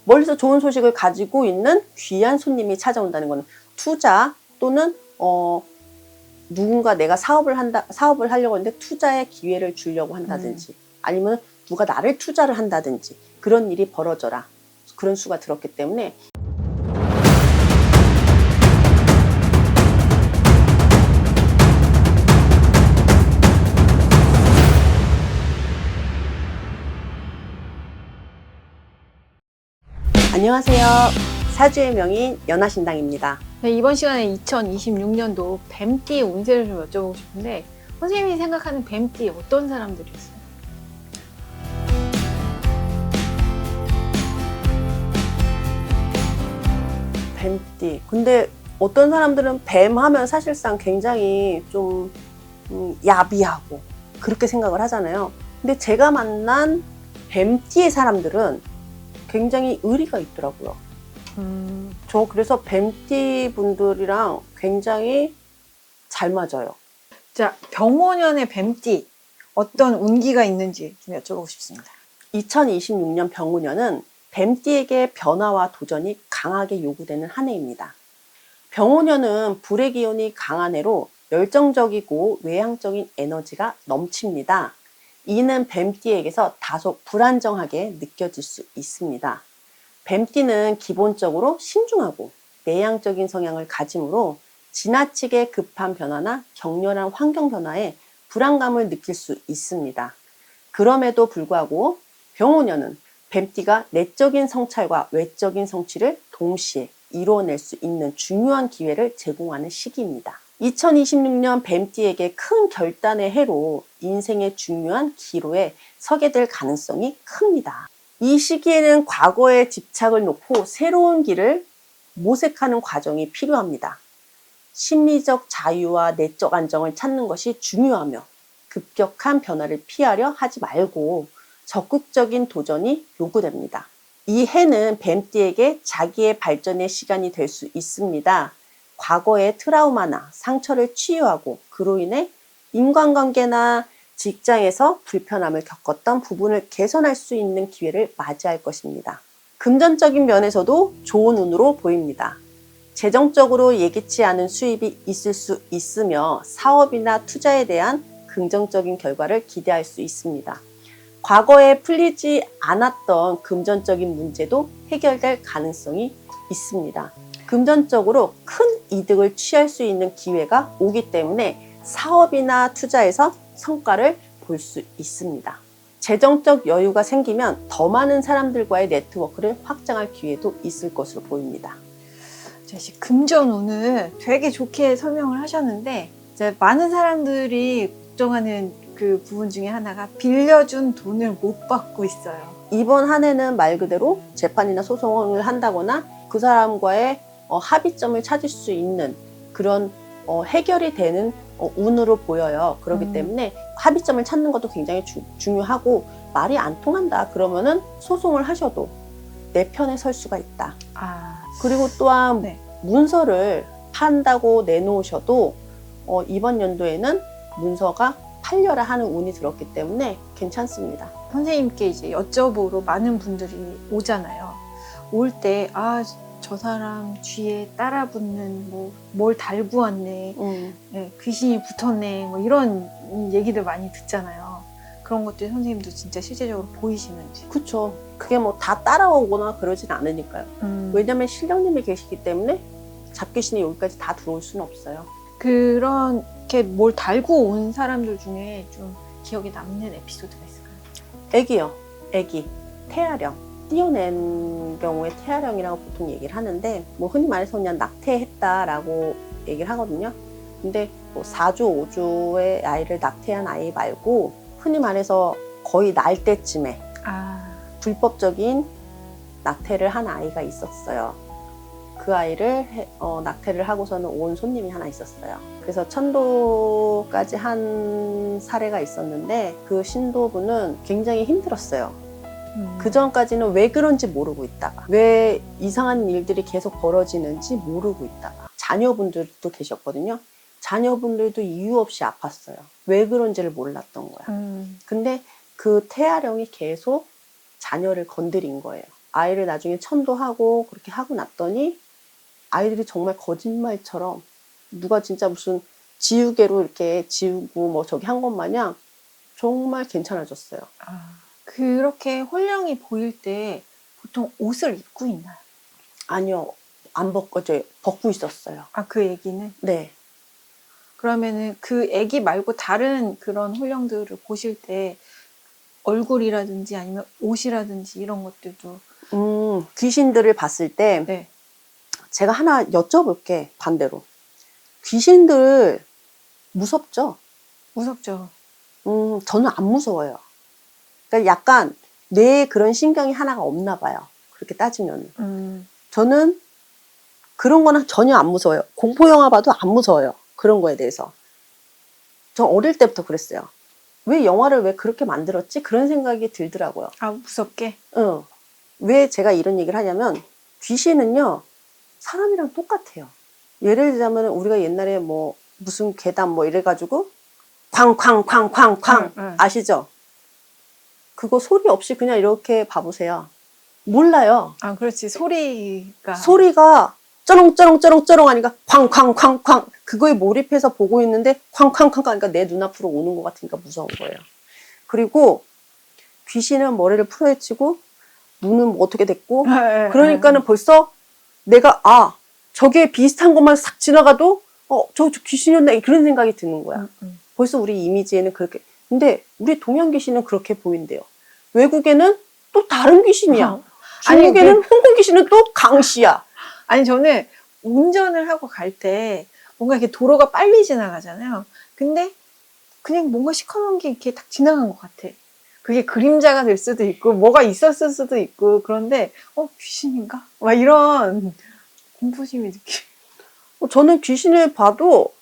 멀리서 좋은 소식을 가지고 있는 귀한 손님이 찾아온다는 것은 투자 또는 누군가 내가 사업을 하려고 하는데 투자의 기회를 주려고 한다든지 아니면 누가 나를 투자를 한다든지 그런 일이 벌어져라. 그런 수가 들었기 때문에 안녕하세요. 사주의 명인 연화신당입니다. 네, 이번 시간에 2026년도 뱀띠 운세를 좀 여쭤보고 싶은데 선생님이 생각하는 뱀띠 어떤 사람들이 있어요? 뱀띠. 근데 어떤 사람들은 뱀 하면 사실상 굉장히 좀 야비하고 그렇게 생각을 하잖아요. 근데 제가 만난 뱀띠의 사람들은 굉장히 의리가 있더라고요. 저 그래서 뱀띠 분들이랑 굉장히 잘 맞아요. 자, 병오년의 뱀띠 어떤 운기가 있는지 좀 여쭤보고 싶습니다. 2026년 병오년은 뱀띠에게 변화와 도전이 강하게 요구되는 한 해입니다. 병오년은 불의 기운이 강한 해로 열정적이고 외향적인 에너지가 넘칩니다. 이는 뱀띠에게서 다소 불안정하게 느껴질 수 있습니다. 뱀띠는 기본적으로 신중하고 내향적인 성향을 가지므로 지나치게 급한 변화나 격렬한 환경 변화에 불안감을 느낄 수 있습니다. 그럼에도 불구하고 병오년은 뱀띠가 내적인 성찰과 외적인 성취를 동시에 이루어낼 수 있는 중요한 기회를 제공하는 시기입니다. 2026년 뱀띠에게 큰 결단의 해로 인생의 중요한 기로에 서게 될 가능성이 큽니다. 이 시기에는 과거에 집착을 놓고 새로운 길을 모색하는 과정이 필요합니다. 심리적 자유와 내적 안정을 찾는 것이 중요하며 급격한 변화를 피하려 하지 말고 적극적인 도전이 요구됩니다. 이 해는 뱀띠에게 자기의 발전의 시간이 될 수 있습니다. 과거의 트라우마나 상처를 치유하고 그로 인해 인간관계나 직장에서 불편함을 겪었던 부분을 개선할 수 있는 기회를 맞이할 것입니다. 금전적인 면에서도 좋은 운으로 보입니다. 재정적으로 예기치 않은 수입이 있을 수 있으며 사업이나 투자에 대한 긍정적인 결과를 기대할 수 있습니다. 과거에 풀리지 않았던 금전적인 문제도 해결될 가능성이 있습니다. 금전적으로 큰 이득을 취할 수 있는 기회가 오기 때문에 사업이나 투자에서 성과를 볼 수 있습니다. 재정적 여유가 생기면 더 많은 사람들과의 네트워크를 확장할 기회도 있을 것으로 보입니다. 금전 운을 되게 좋게 설명을 하셨는데 이제 많은 사람들이 걱정하는 그 부분 중에 하나가 빌려준 돈을 못 받고 있어요. 이번 한 해는 말 그대로 재판이나 소송을 한다거나 그 사람과의 합의점을 찾을 수 있는 그런 해결이 되는 운으로 보여요. 그렇기 때문에 합의점을 찾는 것도 굉장히 중요하고 말이 안 통한다 그러면은 소송을 하셔도 내 편에 설 수가 있다. 그리고 또한 네. 문서를 판다고 내놓으셔도 이번 연도에는 문서가 팔려라 하는 운이 들었기 때문에 괜찮습니다. 선생님께 이제 여쭤보러 많은 분들이 오잖아요. 올 때 저 사람 뒤에 따라붙는 뭘 달고 왔네, 네, 귀신이 붙었네, 이런 얘기들 많이 듣잖아요. 그런 것들 선생님도 진짜 실제적으로 보이시는지. 그쵸. 그게 뭐 다 따라오거나 그러진 않으니까요. 왜냐면 신령님이 계시기 때문에 잡귀신이 여기까지 다 들어올 수는 없어요. 그렇게 뭘 달고 온 사람들 중에 좀 기억에 남는 에피소드가 있을까요? 애기요. 애기. 태아령. 띄어낸 경우에 태아령이라고 보통 얘기를 하는데 뭐 흔히 말해서 그냥 낙태했다라고 얘기를 하거든요. 근데 뭐 4주, 5주의 아이를 낙태한 아이 말고 흔히 말해서 거의 날 때쯤에 불법적인 낙태를 한 아이가 있었어요. 그 아이를 낙태를 하고서는 온 손님이 하나 있었어요. 그래서 천도까지 한 사례가 있었는데 그 신도분은 굉장히 힘들었어요. 그 전까지는 왜 그런지 모르고 있다가 왜 이상한 일들이 계속 벌어지는지 모르고 있다가 자녀분들도 계셨거든요. 자녀분들도 이유 없이 아팠어요. 왜 그런지를 몰랐던 거야. 근데 그 태아령이 계속 자녀를 건드린 거예요. 아이를 나중에 천도하고 그렇게 하고 났더니 아이들이 정말 거짓말처럼 누가 진짜 무슨 지우개로 이렇게 지우고 뭐 저기 한 것 마냥 정말 괜찮아졌어요. 그렇게 홀령이 보일 때 보통 옷을 입고 있나요? 아니요, 안 벗고 벗고 있었어요. 그 애기는? 네. 그러면은 그 애기 말고 다른 그런 홀령들을 보실 때 얼굴이라든지 아니면 옷이라든지 이런 것들도 귀신들을 봤을 때 네. 제가 하나 여쭤볼게, 반대로. 귀신들 무섭죠? 무섭죠. 저는 안 무서워요. 그러니까 약간 뇌에 그런 신경이 하나가 없나 봐요. 그렇게 따지면. 저는 그런 거는 전혀 안 무서워요. 공포영화 봐도 안 무서워요. 그런 거에 대해서. 저 어릴 때부터 그랬어요. 왜 영화를 왜 그렇게 만들었지? 그런 생각이 들더라고요. 무섭게? 왜 제가 이런 얘기를 하냐면 귀신은요, 사람이랑 똑같아요. 예를 들자면 우리가 옛날에 뭐 무슨 계단 뭐 이래가지고 쾅쾅쾅쾅쾅 아시죠? 그거 소리 없이 그냥 이렇게 봐보세요. 몰라요. 그렇지. 소리가 쩌렁쩌렁쩌렁쩌렁 하니까 쾅쾅쾅쾅 그거에 몰입해서 보고 있는데 쾅쾅쾅 하니까 내 눈앞으로 오는 것 같으니까 무서운 거예요. 그리고 귀신은 머리를 풀어헤치고 눈은 뭐 어떻게 됐고 그러니까는 벌써 내가 저게 비슷한 것만 싹 지나가도 저 귀신이었나 그런 생각이 드는 거야. 벌써 우리 이미지에는 그렇게. 근데 우리 동양 귀신은 그렇게 보인대요. 외국에는 또 다른 귀신이야. 중국에는 홍콩 귀신은 또 강씨야. 아니 저는 운전을 하고 갈 때 뭔가 이렇게 도로가 빨리 지나가잖아요. 근데 그냥 뭔가 시커먼 게 이렇게 딱 지나간 것 같아. 그게 그림자가 될 수도 있고 뭐가 있었을 수도 있고 그런데 귀신인가? 막 이런 공포심이 느껴. 저는 귀신을 봐도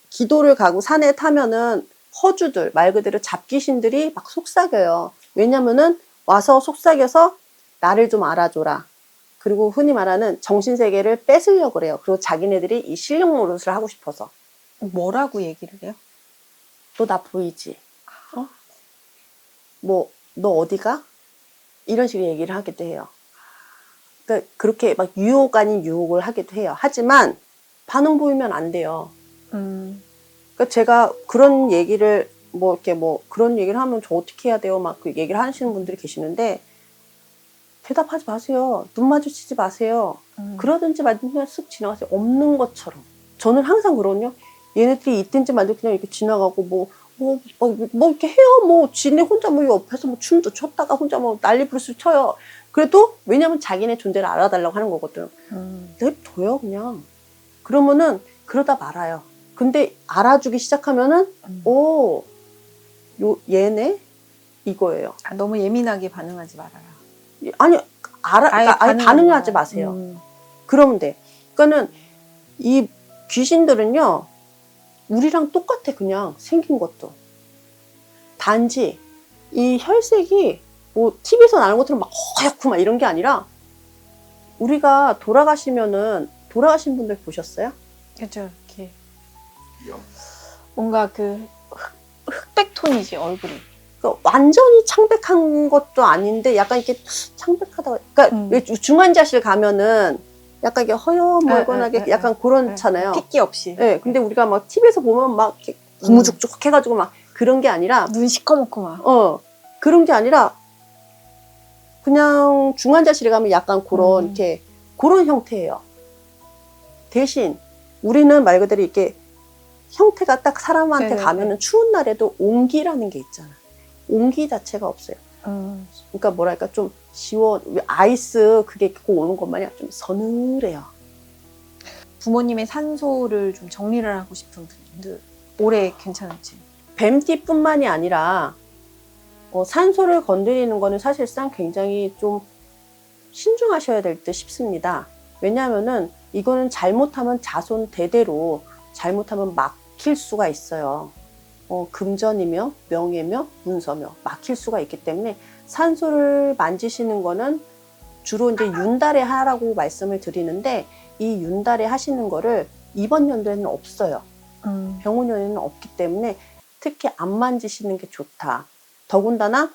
기도를 가고 산에 타면은 허주들 말 그대로 잡귀신들이 막 속삭여요. 왜냐면은 와서 속삭여서 나를 좀 알아줘라. 그리고 흔히 말하는 정신세계를 뺏으려고 그래요. 그리고 자기네들이 이 실력 노릇을 하고 싶어서. 뭐라고 얘기를 해요? 너 나 보이지? 뭐 너 어디가? 이런 식의 얘기를 하기도 해요. 그러니까 그렇게 막 유혹 아닌 유혹을 하기도 해요. 하지만 반응 보이면 안 돼요. 그러니까 제가 그런 얘기를 그런 얘기를 하면 저 어떻게 해야 돼요? 막 그 얘기를 하시는 분들이 계시는데 대답하지 마세요. 눈 마주치지 마세요. 그러든지 말든지 그냥 쓱 지나가세요. 없는 것처럼. 저는 항상 그러거든요. 얘네들이 있든지 말든지 그냥 이렇게 지나가고 뭐 이렇게 해요. 지네 혼자 옆에서 춤도 췄다가 혼자 난리 부르스 쳐요. 그래도 왜냐면 자기네 존재를 알아달라고 하는 거거든. 냅둬요, 그냥. 그러면은 그러다 말아요. 근데 알아주기 시작하면은 얘네? 이거예요. 너무 예민하게 반응하지 말아요. 아니, 아예 반응을 하지 마세요. 그러면 돼. 그러니까는 이 귀신들은요, 우리랑 똑같아, 그냥 생긴 것도. 단지 이 혈색이 TV에서 나는 것처럼 막 허옇고 막 이런 게 아니라 우리가 돌아가신 분들 보셨어요? 그렇죠. 이렇게 뭔가 그 흑백 톤이지 얼굴이. 그러니까 완전히 창백한 것도 아닌데 약간 이렇게 창백하다. 그러니까 왜 중환자실 가면은 약간 이게 허여멀건하게 약간 그렇잖아요. 핏기 없이. 네, 근데 우리가 막 TV에서 보면 막 이렇게 구무죽죽 해가지고 막 그런 게 아니라 눈 시커멓고 막. 그런 게 아니라 그냥 중환자실에 가면 약간 그런 이렇게 그런 형태예요. 대신 우리는 말 그대로 이렇게 형태가 딱 사람한테 네네네. 가면은 추운 날에도 온기라는 게 있잖아. 온기 자체가 없어요. 그러니까 뭐랄까 좀 아이스 그게 꼭 오는 것 마냥 좀 서늘해요. 부모님의 산소를 좀 정리를 하고 싶은 분들 오래 괜찮을지. 뱀띠뿐만이 아니라 산소를 건드리는 거는 사실상 굉장히 좀 신중하셔야 될 듯 싶습니다. 왜냐하면은 이거는 잘못하면 자손 대대로 잘못하면 막힐 수가 있어요. 금전이며 명예며 문서며 막힐 수가 있기 때문에 산소를 만지시는 거는 주로 이제 윤달에 하라고 말씀을 드리는데 이 윤달에 하시는 거를 이번 연도에는 없어요. 병원연에는 없기 때문에 특히 안 만지시는 게 좋다. 더군다나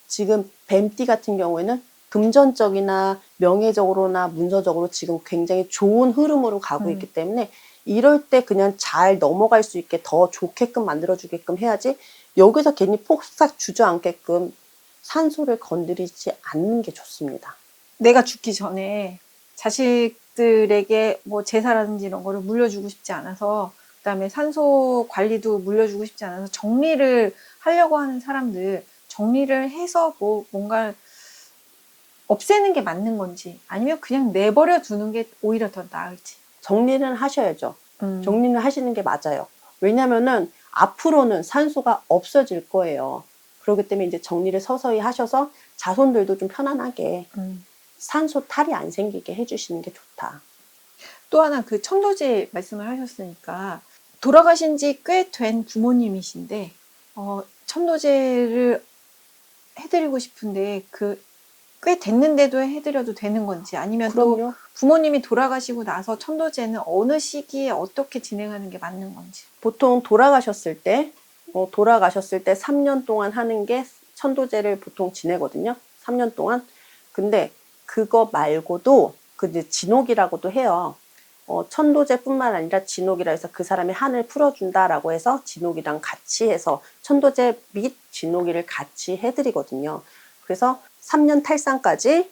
지금 뱀띠 같은 경우에는 금전적이나 명예적으로나 문서적으로 지금 굉장히 좋은 흐름으로 가고 있기 때문에 이럴 때 그냥 잘 넘어갈 수 있게 더 좋게끔 만들어주게끔 해야지 여기서 괜히 폭삭 주저앉게끔 산소를 건드리지 않는 게 좋습니다. 내가 죽기 전에 자식들에게 뭐 제사라든지 이런 거를 물려주고 싶지 않아서, 그다음에 산소 관리도 물려주고 싶지 않아서 정리를 하려고 하는 사람들, 정리를 해서 뭐 뭔가 없애는 게 맞는 건지, 아니면 그냥 내버려 두는 게 오히려 더 나을지. 정리는 하셔야죠. 정리는 하시는 게 맞아요. 왜냐면은 앞으로는 산소가 없어질 거예요. 그렇기 때문에 이제 정리를 서서히 하셔서 자손들도 좀 편안하게 산소 탈이 안 생기게 해주시는 게 좋다. 또 하나, 그 천도제 말씀을 하셨으니까, 돌아가신 지 꽤 된 부모님이신데 천도제를 해드리고 싶은데 꽤 됐는데도 해드려도 되는 건지, 아니면 그럼요. 또 부모님이 돌아가시고 나서 천도제는 어느 시기에 어떻게 진행하는 게 맞는 건지. 보통 돌아가셨을 때 3년 동안 하는 게 천도제를 보통 지내거든요. 3년 동안. 근데 그거 말고도 그 이제 진옥이라고도 해요. 천도제뿐만 아니라 진옥이라 해서 그 사람의 한을 풀어준다라고 해서 진옥이랑 같이 해서 천도제 및 진옥이를 같이 해드리거든요. 그래서 3년 탈상까지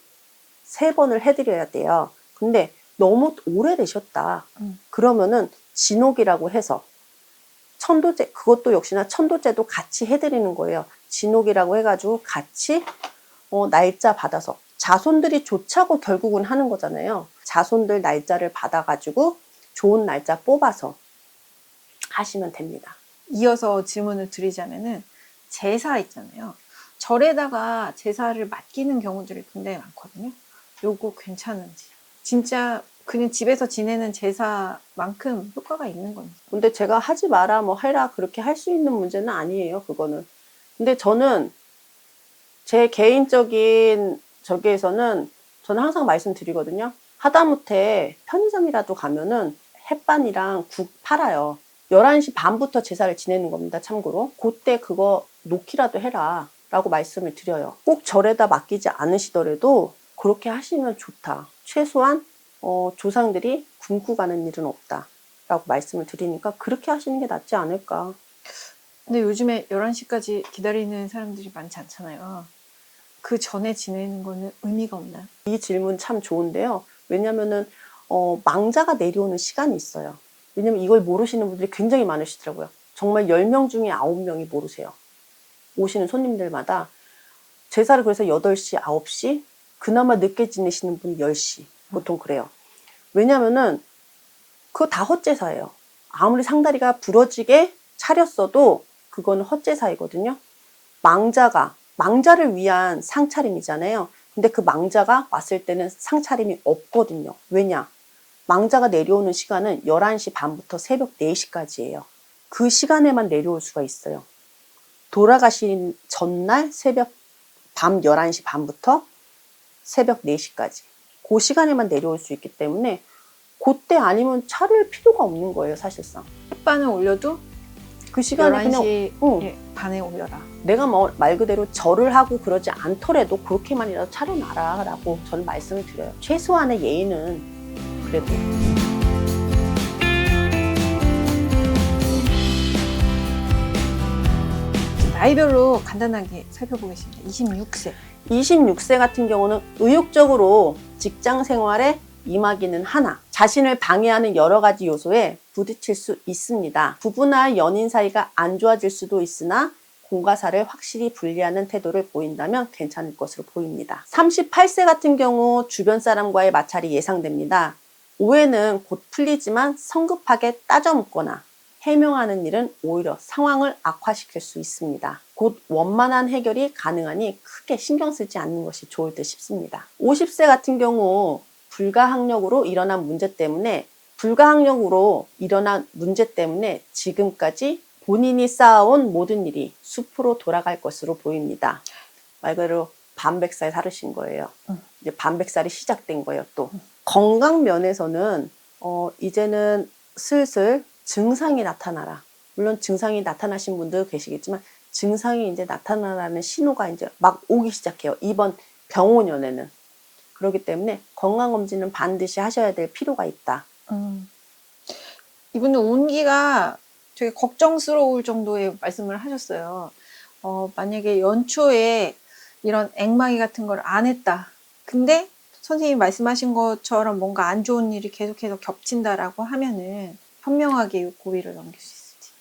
3번을 해드려야 돼요. 근데 너무 오래되셨다. 그러면은 진옥이라고 해서 천도제, 그것도 역시나 천도제도 같이 해드리는 거예요. 진옥이라고 해가지고 같이 날짜 받아서 자손들이 좋자고 결국은 하는 거잖아요. 자손들 날짜를 받아가지고 좋은 날짜 뽑아서 하시면 됩니다. 이어서 질문을 드리자면은, 제사 있잖아요. 절에다가 제사를 맡기는 경우들이 굉장히 많거든요. 요거 괜찮은지. 진짜 그냥 집에서 지내는 제사만큼 효과가 있는 건지. 근데 제가 하지 마라, 뭐 해라, 그렇게 할 수 있는 문제는 아니에요, 그거는. 근데 저는 제 개인적인 저기에서는 저는 항상 말씀드리거든요. 하다못해 편의점이라도 가면은 햇반이랑 국 팔아요. 11시 반부터 제사를 지내는 겁니다, 참고로. 그때 그거 놓기라도 해라 라고 말씀을 드려요. 꼭 절에다 맡기지 않으시더라도 그렇게 하시면 좋다. 최소한 조상들이 굶고 가는 일은 없다 라고 말씀을 드리니까 그렇게 하시는 게 낫지 않을까. 근데 요즘에 11시까지 기다리는 사람들이 많지 않잖아요. 그 전에 지내는 거는 의미가 없나요? 이 질문 참 좋은데요. 왜냐면은 망자가 내려오는 시간이 있어요. 왜냐면 이걸 모르시는 분들이 굉장히 많으시더라고요. 정말 10명 중에 9명이 모르세요. 오시는 손님들마다. 제사를 그래서 8시, 9시, 그나마 늦게 지내시는 분이 10시. 보통 그래요. 왜냐면은 그거 다 헛제사예요. 아무리 상다리가 부러지게 차렸어도 그거는 헛제사이거든요. 망자를 위한 상차림이잖아요. 근데 그 망자가 왔을 때는 상차림이 없거든요. 왜냐? 망자가 내려오는 시간은 11시 반부터 새벽 4시까지예요. 그 시간에만 내려올 수가 있어요. 돌아가신 전날 밤 11시 반부터 새벽 4시까지. 그 시간에만 내려올 수 있기 때문에 그때 아니면 차릴 필요가 없는 거예요, 사실상. 햇반을 올려도 그 시간에 11시 그냥 반에 올려라. 내가 뭐 말 그대로 절을 하고 그러지 않더라도 그렇게만이라도 차려놔라 라고 저는 말씀을 드려요. 최소한의 예의는 그래도. 나이별로 간단하게 살펴보겠습니다. 26세. 26세 같은 경우는 의욕적으로 직장 생활에 임하기는 하나 자신을 방해하는 여러 가지 요소에 부딪힐 수 있습니다. 부부나 연인 사이가 안 좋아질 수도 있으나 공과사를 확실히 분리하는 태도를 보인다면 괜찮을 것으로 보입니다. 38세 같은 경우 주변 사람과의 마찰이 예상됩니다. 오해는 곧 풀리지만 성급하게 따져 묻거나 해명하는 일은 오히려 상황을 악화시킬 수 있습니다. 곧 원만한 해결이 가능하니 크게 신경 쓰지 않는 것이 좋을 듯 싶습니다. 50세 같은 경우 불가항력으로 일어난 문제 때문에 지금까지 본인이 쌓아온 모든 일이 숲으로 돌아갈 것으로 보입니다. 말 그대로 반백살 살으신 거예요. 이제 반백살이 시작된 거예요, 또. 건강 면에서는 이제는 슬슬 증상이 나타나라. 물론 증상이 나타나신 분도 계시겠지만 증상이 이제 나타나라는 신호가 이제 막 오기 시작해요. 이번 병오년에는. 그렇기 때문에 건강검진은 반드시 하셔야 될 필요가 있다. 이분은 온기가 되게 걱정스러울 정도의 말씀을 하셨어요. 만약에 연초에 이런 앵마기 같은 걸 안 했다. 근데 선생님이 말씀하신 것처럼 뭔가 안 좋은 일이 계속해서 겹친다라고 하면은 현명하게 고비를 넘길 수 있을지.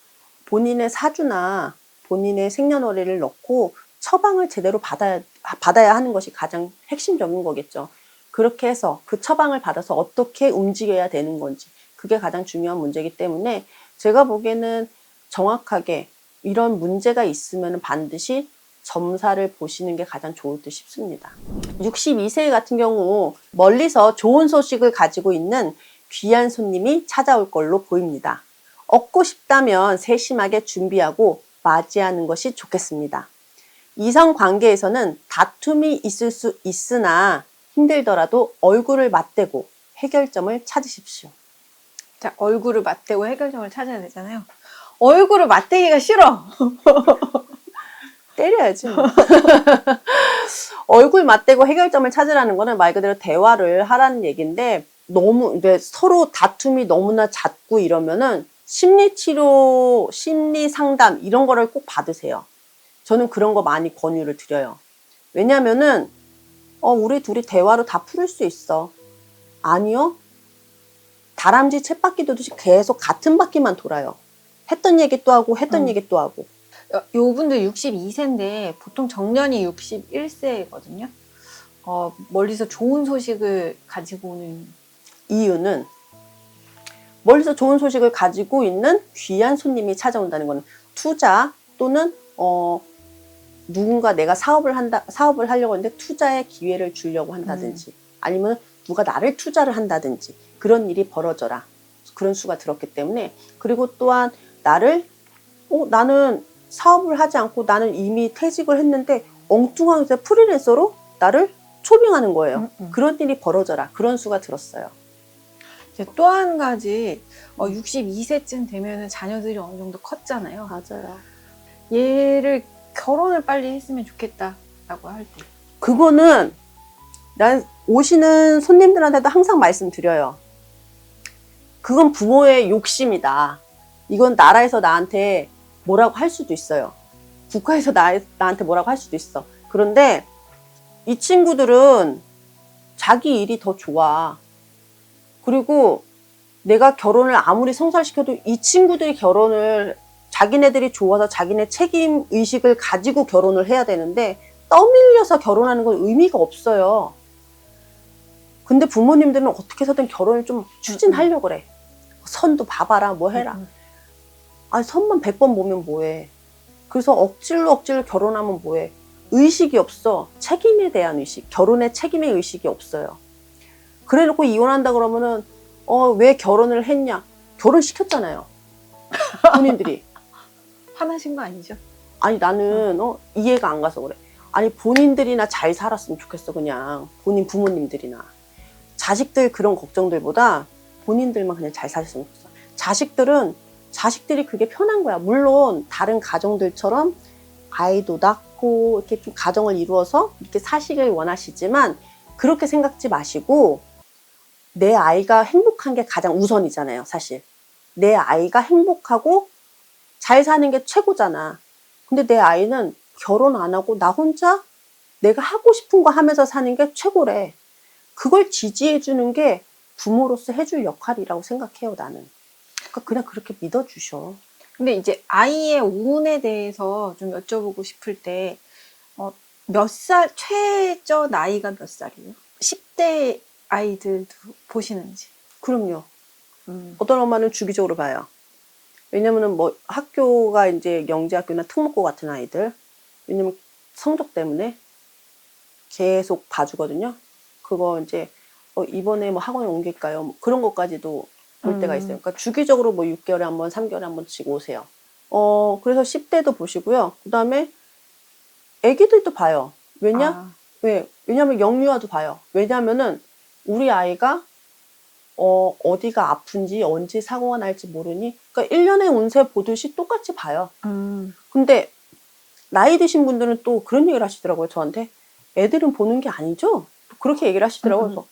본인의 사주나 본인의 생년월일을 넣고 처방을 제대로 받아야 하는 것이 가장 핵심적인 거겠죠. 그렇게 해서 그 처방을 받아서 어떻게 움직여야 되는 건지, 그게 가장 중요한 문제이기 때문에 제가 보기에는 정확하게 이런 문제가 있으면 반드시 점사를 보시는 게 가장 좋을 듯 싶습니다. 62세 같은 경우 멀리서 좋은 소식을 가지고 있는 귀한 손님이 찾아올 걸로 보입니다. 얻고 싶다면 세심하게 준비하고 맞이하는 것이 좋겠습니다. 이성 관계에서는 다툼이 있을 수 있으나 힘들더라도 얼굴을 맞대고 해결점을 찾으십시오. 자, 얼굴을 맞대고 해결점을 찾아야 되잖아요. 얼굴을 맞대기가 싫어. 때려야지 뭐. 얼굴 맞대고 해결점을 찾으라는 거는 말 그대로 대화를 하라는 얘기인데, 너무 서로 다툼이 너무나 잦고 이러면은 심리치료, 심리상담 이런 거를 꼭 받으세요. 저는 그런 거 많이 권유를 드려요. 왜냐면은 우리 둘이 대화로 다 풀을 수 있어. 아니요. 다람쥐 쳇바퀴 계속 같은 바퀴만 돌아요. 했던 얘기 또 하고 했던 얘기 또 하고. 요분들 62세인데 보통 정년이 61세거든요. 멀리서 좋은 소식을 가지고 오는 이유는 멀리서 좋은 소식을 가지고 있는 귀한 손님이 찾아온다는 거는 투자 또는 누군가 내가 사업을 하려고 하는데 투자의 기회를 주려고 한다든지 아니면 누가 나를 투자를 한다든지 그런 일이 벌어져라. 그런 수가 들었기 때문에. 그리고 또한 나는 사업을 하지 않고 나는 이미 퇴직을 했는데 엉뚱한 프리랜서로 나를 초빙하는 거예요. 그런 일이 벌어져라. 그런 수가 들었어요. 또 한 가지 62세쯤 되면 자녀들이 어느 정도 컸잖아요. 맞아요. 얘를 결혼을 빨리 했으면 좋겠다라고 할 때. 그거는 난 오시는 손님들한테도 항상 말씀드려요. 그건 부모의 욕심이다. 이건 나라에서 나한테 뭐라고 할 수도 있어요. 국가에서 나한테 뭐라고 할 수도 있어. 그런데 이 친구들은 자기 일이 더 좋아. 그리고 내가 결혼을 아무리 성사시켜도 이 친구들이 결혼을 자기네들이 좋아서 자기네 책임 의식을 가지고 결혼을 해야 되는데 떠밀려서 결혼하는 건 의미가 없어요. 근데 부모님들은 어떻게 해서든 결혼을 좀 추진하려고 그래. 선도 봐봐라, 뭐 해라. 아니, 선만 100번 보면 뭐해. 그래서 억지로 결혼하면 뭐해. 의식이 없어. 책임에 대한 의식, 결혼의 책임의 의식이 없어요. 그래 놓고 이혼한다 그러면은 왜 결혼을 했냐? 결혼시켰잖아요. 본인들이. 화나신 거 아니죠? 아니 나는 이해가 안 가서 그래. 아니 본인들이나 잘 살았으면 좋겠어. 그냥 본인 부모님들이나. 자식들 그런 걱정들보다 본인들만 그냥 잘 살았으면 좋겠어. 자식들이 그게 편한 거야. 물론 다른 가정들처럼 아이도 낳고 이렇게 좀 가정을 이루어서 이렇게 사시길 원하시지만 그렇게 생각지 마시고 내 아이가 행복한 게 가장 우선이잖아요. 사실 내 아이가 행복하고 잘 사는 게 최고잖아. 근데 내 아이는 결혼 안 하고 나 혼자 내가 하고 싶은 거 하면서 사는 게 최고래. 그걸 지지해 주는 게 부모로서 해줄 역할이라고 생각해요. 나는. 그러니까 그냥 그렇게 믿어주셔. 근데 이제 아이의 운에 대해서 좀 여쭤보고 싶을 때 몇 살, 최저 나이가 몇 살이에요? 10대 아이들도 보시는지. 그럼요. 어떤 엄마는 주기적으로 봐요. 왜냐면은 뭐 학교가 이제 영재학교나 특목고 같은 아이들, 왜냐면 성적 때문에 계속 봐주거든요. 그거 이제 이번에 뭐 학원에 옮길까요? 뭐 그런 것까지도 볼 때가 있어요. 그러니까 주기적으로 뭐 6개월에 한 번, 3개월에 한 번씩 오세요. 그래서 10대도 보시고요. 그 다음에 애기들도 봐요. 왜냐면 영유아도 봐요. 왜냐면은 우리 아이가 어디가 아픈지 언제 사고가 날지 모르니 그러니까 1년의 운세 보듯이 똑같이 봐요. 근데 나이 드신 분들은 또 그런 얘기를 하시더라고요. 저한테. 애들은 보는 게 아니죠? 그렇게 얘기를 하시더라고요. 그래서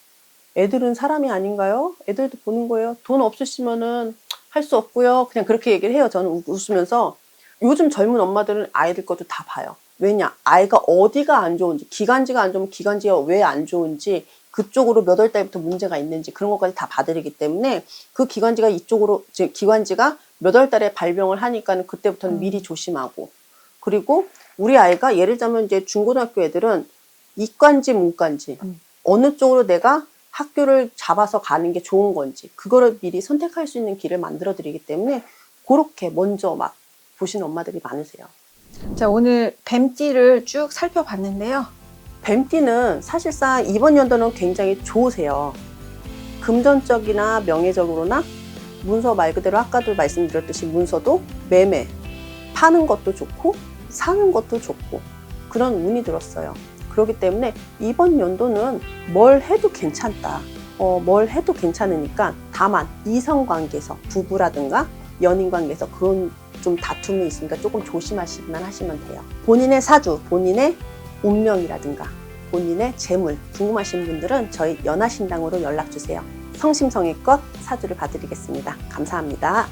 애들은 사람이 아닌가요? 애들도 보는 거예요. 돈 없으시면은 할 수 없고요. 그냥 그렇게 얘기를 해요. 저는 웃으면서. 요즘 젊은 엄마들은 아이들 것도 다 봐요. 왜냐? 아이가 어디가 안 좋은지, 기관지가 안 좋으면 기관지가 왜 안 좋은지, 그쪽으로 몇 월 달부터 문제가 있는지 그런 것까지 다 봐드리기 때문에 그 기관지가 이쪽으로, 즉 기관지가 몇 월 달에 발병을 하니까는 그때부터는 미리 조심하고, 그리고 우리 아이가 예를 들면 이제 중고등학교 애들은 이관지 문관지 어느 쪽으로 내가 학교를 잡아서 가는 게 좋은 건지 그거를 미리 선택할 수 있는 길을 만들어 드리기 때문에 그렇게 먼저 막 보시는 엄마들이 많으세요. 자, 오늘 뱀띠를 쭉 살펴봤는데요. 뱀띠는 사실상 이번 연도는 굉장히 좋으세요. 금전적이나 명예적으로나 문서 말 그대로 아까도 말씀드렸듯이 문서도 매매, 파는 것도 좋고 사는 것도 좋고 그런 운이 들었어요. 그렇기 때문에 이번 연도는 뭘 해도 괜찮다. 뭘 해도 괜찮으니까 다만 이성관계에서 부부라든가 연인관계에서 그런 좀 다툼이 있으니까 조금 조심하시기만 하시면 돼요. 본인의 사주, 본인의 운명이라든가 본인의 재물 궁금하신 분들은 저희 연하신당으로 연락주세요. 성심성의껏 사주를 봐드리겠습니다. 감사합니다.